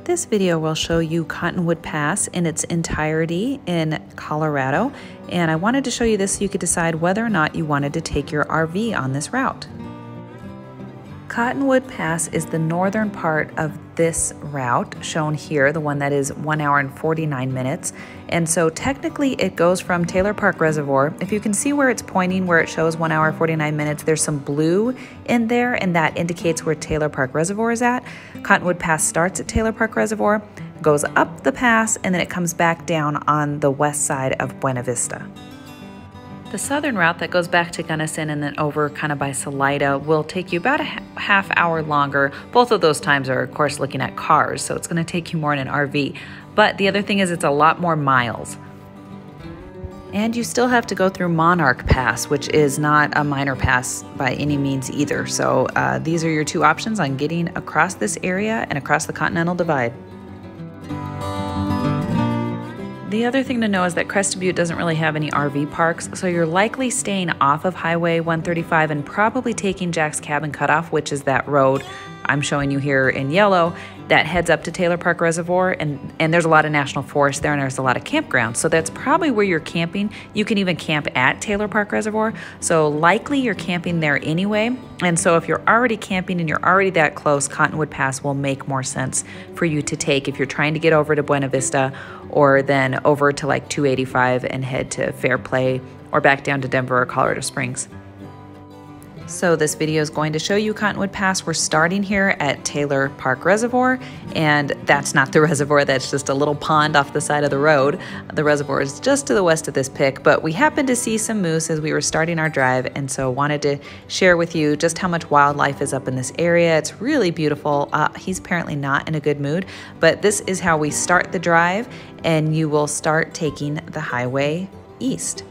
This video will show you Cottonwood Pass in its entirety in Colorado, and I wanted to show you this so you could decide whether or not you wanted to take your RV on this route. Cottonwood Pass is the northern part of this route, shown here, the one that is 1 hour and 49 minutes. And so technically it goes from Taylor Park Reservoir. If you can see where it's pointing, where it shows 1 hour 49 minutes, there's some blue in there, and that indicates where Taylor Park Reservoir is at. Cottonwood Pass starts at Taylor Park Reservoir, goes up the pass, and then it comes back down on the west side of Buena Vista. The southern route that goes back to Gunnison and then over kind of by Salida will take you about a half hour longer. Both of those times are, of course, looking at cars, so it's going to take you more in an RV. But the other thing is it's a lot more miles. And you still have to go through Monarch Pass, which is not a minor pass by any means either. So these are your two options on getting across this area and across the Continental Divide. The other thing to know is that Crested Butte doesn't really have any RV parks, so you're likely staying off of Highway 135 and probably taking Jack's Cabin Cutoff, which is that road I'm showing you here in yellow that heads up to Taylor Park Reservoir, and there's a lot of national forest there and there's a lot of campgrounds, so that's probably where you're camping. You can even camp at Taylor Park Reservoir, so likely you're camping there anyway. And so if you're already camping and you're already that close, Cottonwood Pass will make more sense for you to take if you're trying to get over to Buena Vista or then over to like 285 and head to Fairplay or back down to Denver or Colorado Springs. So this video is going to show you Cottonwood Pass. We're starting here at Taylor Park Reservoir, and that's not the reservoir, that's just a little pond off the side of the road. The reservoir is just to the west of this pic, but we happened to see some moose as we were starting our drive, and so wanted to share with you just how much wildlife is up in this area. It's really beautiful. He's apparently not in a good mood, but this is how we start the drive, and you will start taking the highway east.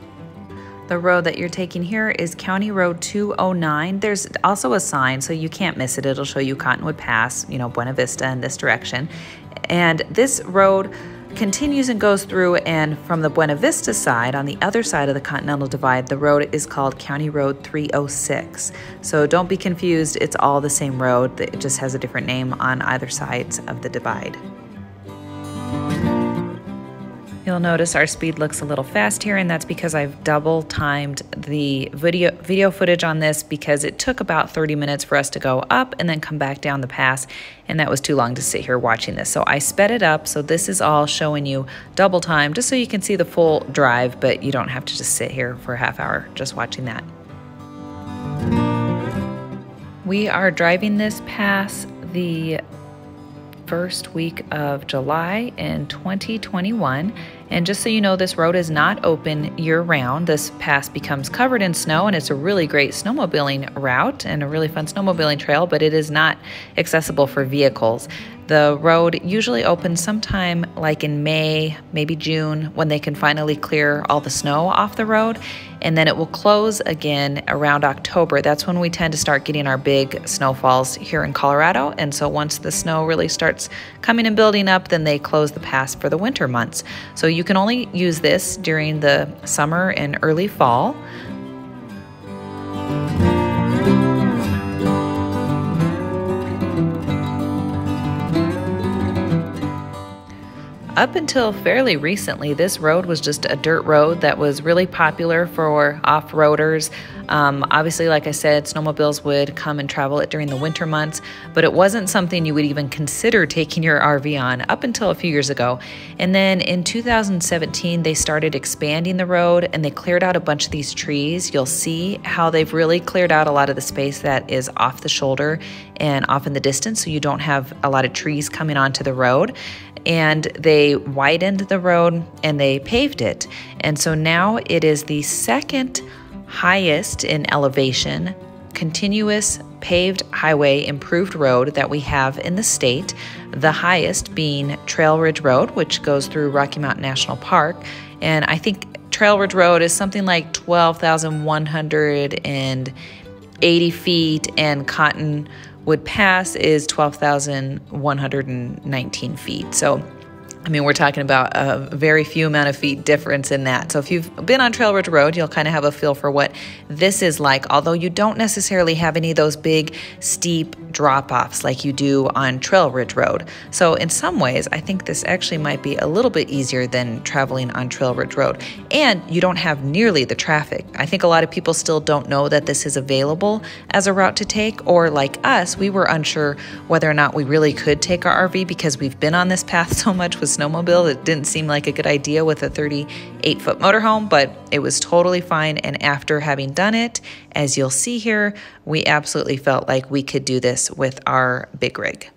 The road that you're taking here is County Road 209. There's also a sign, so you can't miss it. It'll show you Cottonwood Pass, you know, Buena Vista in this direction. And this road continues and goes through, and from the Buena Vista side, on the other side of the Continental Divide, the road is called County Road 306. So don't be confused, it's all the same road. It just has a different name on either sides of the divide. You'll notice our speed looks a little fast here, and that's because I've double timed the video footage on this because it took about 30 minutes for us to go up and then come back down the pass, and that was too long to sit here watching this. So I sped it up, so this is all showing you double time just so you can see the full drive, but you don't have to just sit here for a half hour just watching that. We are driving this pass the first week of July in 2021. And just so you know, this road is not open year-round. This pass becomes covered in snow, and it's a really great snowmobiling route and a really fun snowmobiling trail, but it is not accessible for vehicles. The road usually opens sometime like in May, maybe June, when they can finally clear all the snow off the road, and then it will close again around October. That's when we tend to start getting our big snowfalls here in Colorado, and so once the snow really starts coming and building up, then they close the pass for the winter months. So you can only use this during the summer and early fall. Up until fairly recently, this road was just a dirt road that was really popular for off-roaders. Obviously, like I said, snowmobiles would come and travel it during the winter months, but it wasn't something you would even consider taking your RV on up until a few years ago. And then in 2017, they started expanding the road and they cleared out a bunch of these trees. You'll see how they've really cleared out a lot of the space that is off the shoulder and off in the distance, so you don't have a lot of trees coming onto the road. And they widened the road and they paved it. And so now it is the second highest in elevation, continuous paved highway improved road that we have in the state, the highest being Trail Ridge Road, which goes through Rocky Mountain National Park. And I think Trail Ridge Road is something like 12,180 feet, and Cottonwood Pass is 12,119 feet. So I mean, we're talking about a very few amount of feet difference in that. So if you've been on Trail Ridge Road, you'll kind of have a feel for what this is like, although you don't necessarily have any of those big, steep drop-offs like you do on Trail Ridge Road. So in some ways, I think this actually might be a little bit easier than traveling on Trail Ridge Road. And you don't have nearly the traffic. I think a lot of people still don't know that this is available as a route to take, or like us, we were unsure whether or not we really could take our RV because we've been on this path so much with snowmobile. It didn't seem like a good idea with a 38-foot motorhome, but it was totally fine. And after having done it, as you'll see here, we absolutely felt like we could do this with our big rig.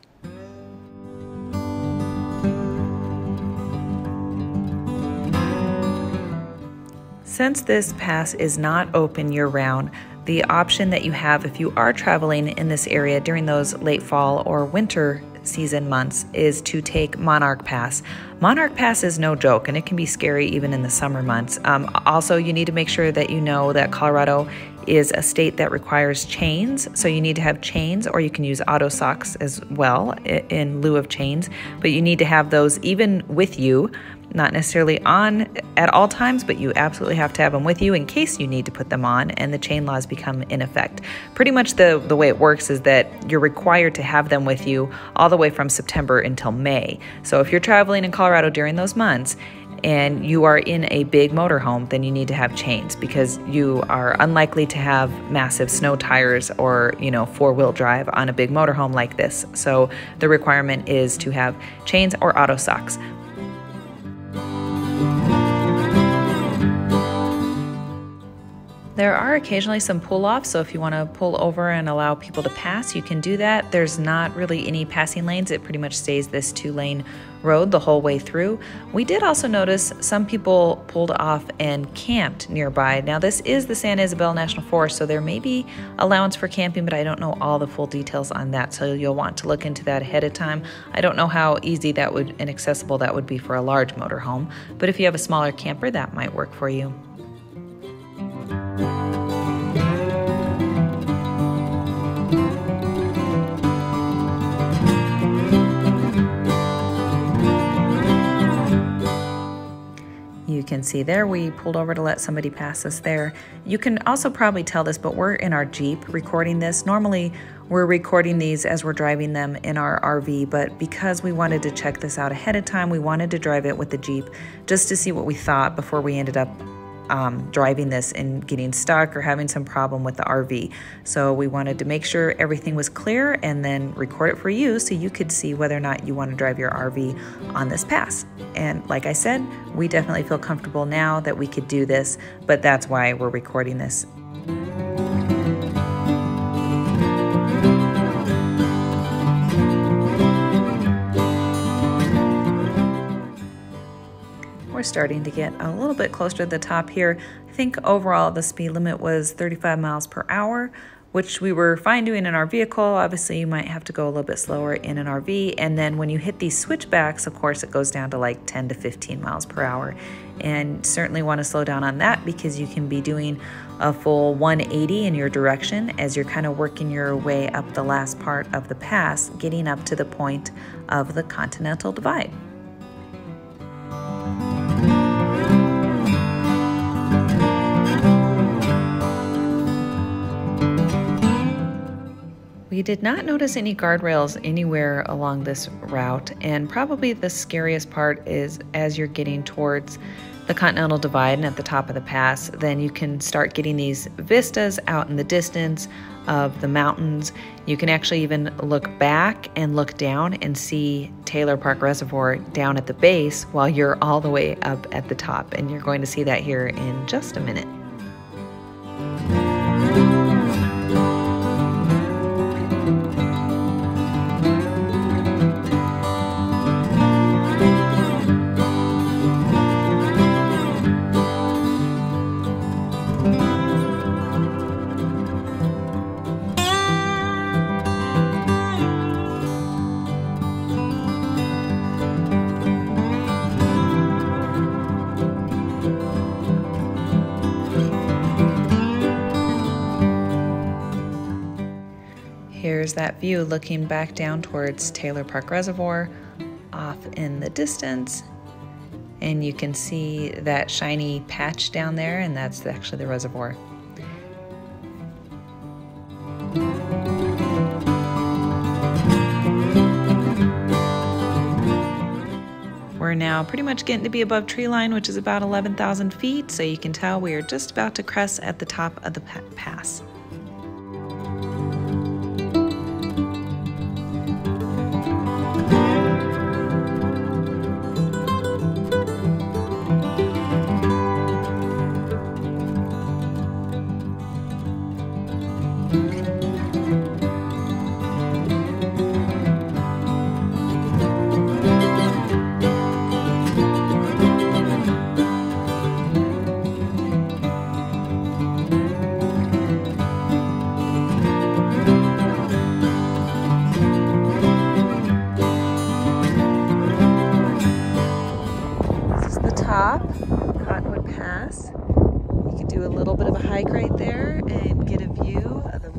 Since this pass is not open year-round, the option that you have if you are traveling in this area during those late fall or winter season months is to take Monarch Pass. Monarch Pass is no joke, and it can be scary even in the summer months. Also, you need to make sure that you know that Colorado is a state that requires chains, so you need to have chains, or you can use auto socks as well in lieu of chains, but you need to have those even with you. Not necessarily on at all times, but you absolutely have to have them with you in case you need to put them on and the chain laws become in effect. Pretty much the way it works is that you're required to have them with you all the way from September until May. So if you're traveling in Colorado during those months and you are in a big motorhome, then you need to have chains because you are unlikely to have massive snow tires or, four-wheel drive on a big motorhome like this. So the requirement is to have chains or auto socks. There are occasionally some pull-offs, so if you want to pull over and allow people to pass, you can do that. There's not really any passing lanes. It pretty much stays this 2-lane road the whole way through. We did also notice some people pulled off and camped nearby. Now, this is the San Isabel National Forest, so there may be allowance for camping, but I don't know all the full details on that, so you'll want to look into that ahead of time. I don't know how easy that would and accessible that would be for a large motorhome, but if you have a smaller camper, that might work for you. You can see there, we pulled over to let somebody pass us there. You can also probably tell this, but we're in our Jeep recording this. Normally, we're recording these as we're driving them in our RV, but because we wanted to check this out ahead of time, we wanted to drive it with the Jeep just to see what we thought before we ended up driving this and getting stuck or having some problem with the RV. So we wanted to make sure everything was clear and then record it for you so you could see whether or not you want to drive your RV on this pass. And like I said, we definitely feel comfortable now that we could do this, but that's why we're recording this. We're starting to get a little bit closer to the top here. I think overall the speed limit was 35 miles per hour, which we were fine doing in our vehicle. Obviously, you might have to go a little bit slower in an RV. And then when you hit these switchbacks, of course, it goes down to like 10 to 15 miles per hour. And certainly want to slow down on that because you can be doing a full 180 in your direction as you're kind of working your way up the last part of the pass, getting up to the point of the Continental Divide. We did not notice any guardrails anywhere along this route, and probably the scariest part is as you're getting towards the Continental Divide and at the top of the pass, then you can start getting these vistas out in the distance of the mountains. You can actually even look back and look down and see Taylor Reservoir down at the base while you're all the way up at the top, and you're going to see that here in just a minute. Here's that view looking back down towards Taylor Reservoir. off in the distance, and you can see that shiny patch down there, and that's actually the reservoir. We're now pretty much getting to be above tree line, which is about 11,000 feet, so you can tell we are just about to crest at the top of the pass. Cottonwood Pass. You can do a little bit of a hike right there and get a view of the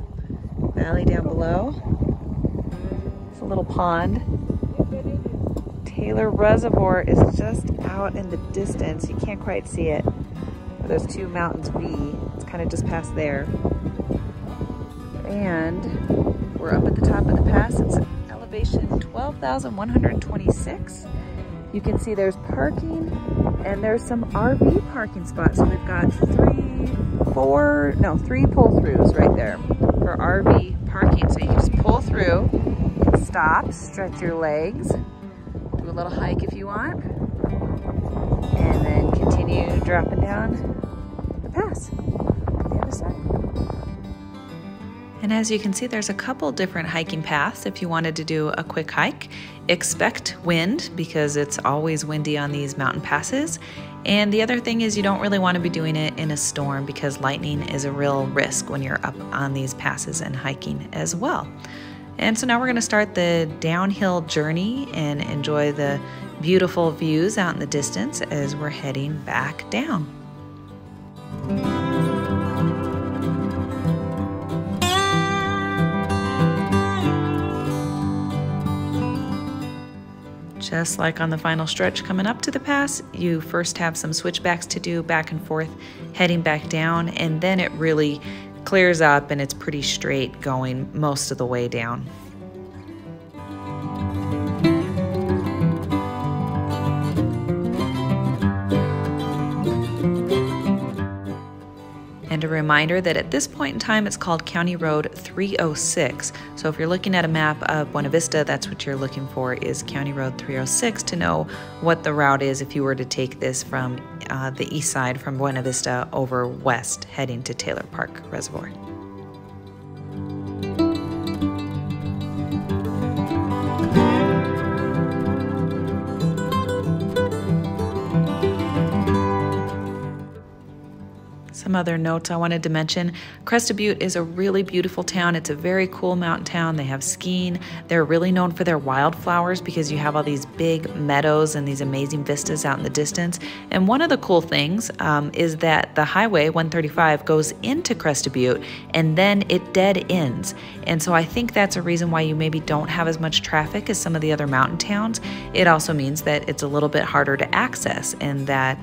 valley down below. It's a little pond. Taylor Reservoir is just out in the distance. You can't quite see it. Those two mountains V. It's kind of just past there. And we're up at the top of the pass. It's elevation 12,126. You can see there's parking and there's some RV parking spots. So we've got three pull-throughs right there for RV parking. So you can just pull through, stop, stretch your legs, do a little hike if you want, and then continue dropping down the pass on the other side. And as you can see, there's a couple different hiking paths if you wanted to do a quick hike. Expect wind because it's always windy on these mountain passes. And the other thing is you don't really want to be doing it in a storm because lightning is a real risk when you're up on these passes and hiking as well. And so now we're going to start the downhill journey and enjoy the beautiful views out in the distance as we're heading back down. Just like on the final stretch coming up to the pass, you first have some switchbacks to do back and forth, heading back down, and then it really clears up and it's pretty straight going most of the way down. And a reminder that at this point in time, it's called County Road 306. So if you're looking at a map of Buena Vista, that's what you're looking for is County Road 306 to know what the route is if you were to take this from the east side from Buena Vista over west, heading to Taylor Park Reservoir. Some other notes I wanted to mention. Crested Butte is a really beautiful town. It's a very cool mountain town. They have skiing. They're really known for their wildflowers because you have all these big meadows and these amazing vistas out in the distance. And one of the cool things is that the highway 135 goes into Crested Butte and then it dead ends. And so I think that's a reason why you maybe don't have as much traffic as some of the other mountain towns. It also means that it's a little bit harder to access and that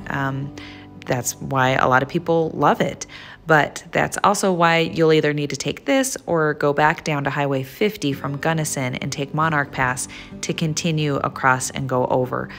that's why a lot of people love it. But that's also why you'll either need to take this or go back down to Highway 50 from Gunnison and take Monarch Pass to continue across and go over.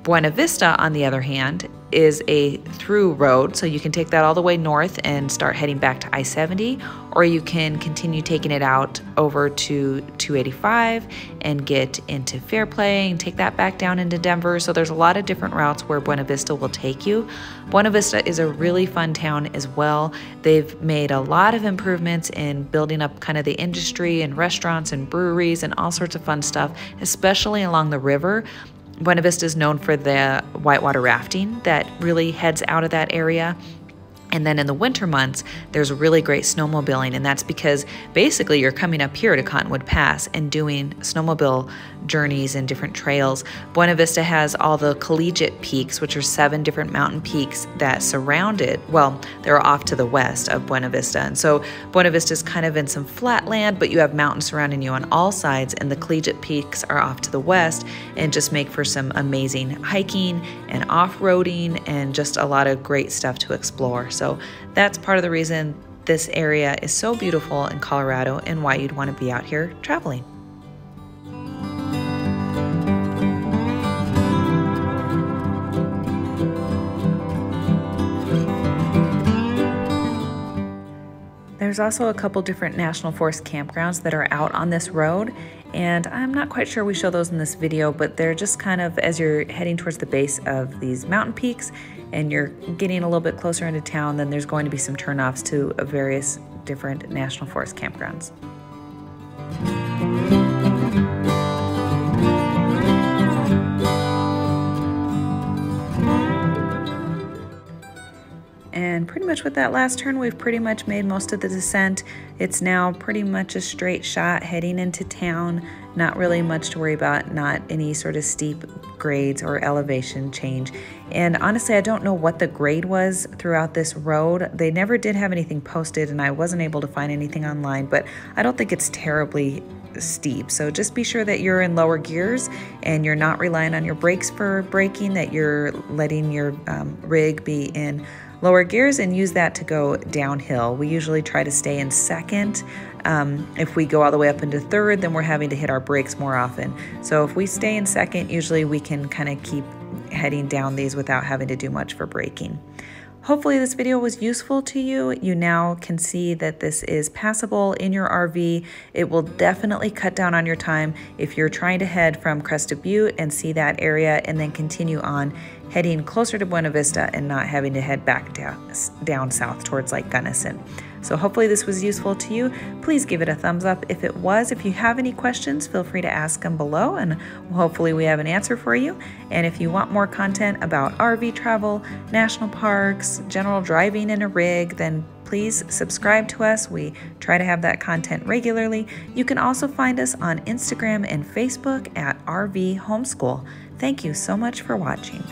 Buena Vista, on the other hand, is a through road, so you can take that all the way north and start heading back to I-70, or you can continue taking it out over to 285 and get into Fairplay and take that back down into Denver. So there's a lot of different routes where Buena Vista will take you. Buena Vista is a really fun town as well. They've made a lot of improvements in building up kind of the industry and restaurants and breweries and all sorts of fun stuff, especially along the river. Buena Vista is known for the whitewater rafting that really heads out of that area. And then in the winter months, there's really great snowmobiling, and that's because basically you're coming up here to Cottonwood Pass and doing snowmobile journeys and different trails. Buena Vista has all the collegiate peaks, which are 7 different mountain peaks that surround it. Well, they're off to the west of Buena Vista. And so Buena Vista is kind of in some flat land, but you have mountains surrounding you on all sides, and the collegiate peaks are off to the west and just make for some amazing hiking and off-roading and just a lot of great stuff to explore. So that's part of the reason this area is so beautiful in Colorado and why you'd want to be out here traveling. There's also a couple different National Forest campgrounds that are out on this road, and I'm not quite sure we show those in this video, but they're just kind of as you're heading towards the base of these mountain peaks and you're getting a little bit closer into town, then there's going to be some turnoffs to various different National Forest campgrounds. And pretty much with that last turn, we've pretty much made most of the descent. It's now pretty much a straight shot heading into town. Not really much to worry about, not any sort of steep grades or elevation change. And honestly, I don't know what the grade was throughout this road. They never did have anything posted, and I wasn't able to find anything online, but I don't think it's terribly steep. So just be sure that you're in lower gears and you're not relying on your brakes for braking, that you're letting your rig be in lower gears and use that to go downhill. We usually try to stay in second. If we go all the way up into third, then we're having to hit our brakes more often. So if we stay in second, usually we can kind of keep heading down these without having to do much for braking. Hopefully this video was useful to you. You now can see that this is passable in your RV. It will definitely cut down on your time if you're trying to head from Crested Butte and see that area and then continue on heading closer to Buena Vista and not having to head back down south towards like Gunnison. So hopefully this was useful to you. Please give it a thumbs up if it was. If you have any questions, feel free to ask them below and hopefully we have an answer for you. And if you want more content about RV travel, national parks, general driving in a rig, then please subscribe to us. We try to have that content regularly. You can also find us on Instagram and Facebook at RV Homeschool. Thank you so much for watching.